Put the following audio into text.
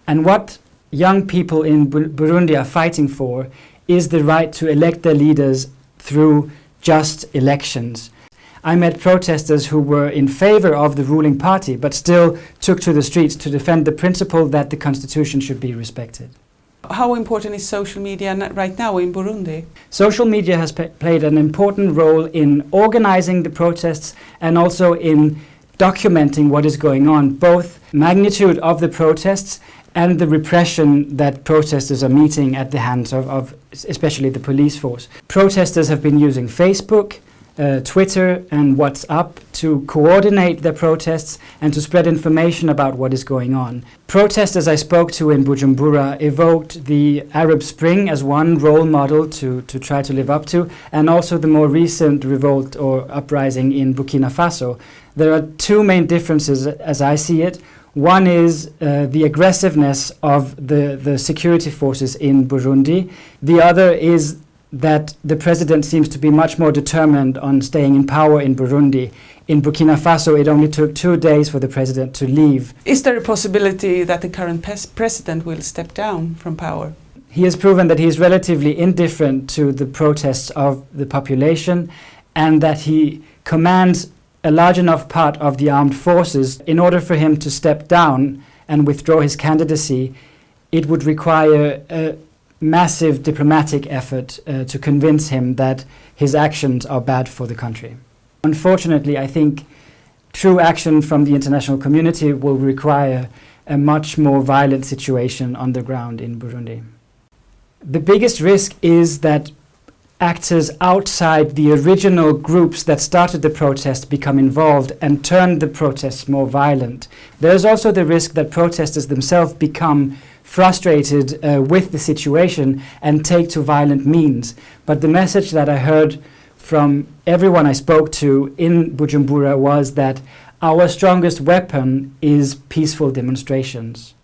And what young people in Burundi are fighting for is the right to elect their leaders through just elections. I met protesters who were in favor of the ruling party, but still took to the streets to defend the principle that the constitution should be respected. How important is social media right now in Burundi? Social media has played an important role in organizing the protests and also in documenting what is going on, both magnitude of the protests and the repression that protesters are meeting at the hands of especially the police force. Protesters have been using Facebook, Twitter and WhatsApp to coordinate their protests and to spread information about what is going on. Protesters I spoke to in Bujumbura evoked the Arab Spring as one role model to try to live up to, and also the more recent revolt or uprising in Burkina Faso. There are two main differences as I see it. One is the aggressiveness of the security forces in Burundi. The other is that the president seems to be much more determined on staying in power in Burundi. In Burkina Faso, it only took 2 days for the president to leave. Is there a possibility that the current president will step down from power? He has proven that he is relatively indifferent to the protests of the population and that he commands a large enough part of the armed forces. In order for him to step down and withdraw his candidacy, it would require a massive diplomatic effort to convince him that his actions are bad for the country. Unfortunately, I think true action from the international community will require a much more violent situation on the ground in Burundi. The biggest risk is that actors outside the original groups that started the protest become involved and turn the protests more violent. There's also the risk that protesters themselves become frustrated with the situation and take to violent means. But the message that I heard from everyone I spoke to in Bujumbura was that our strongest weapon is peaceful demonstrations.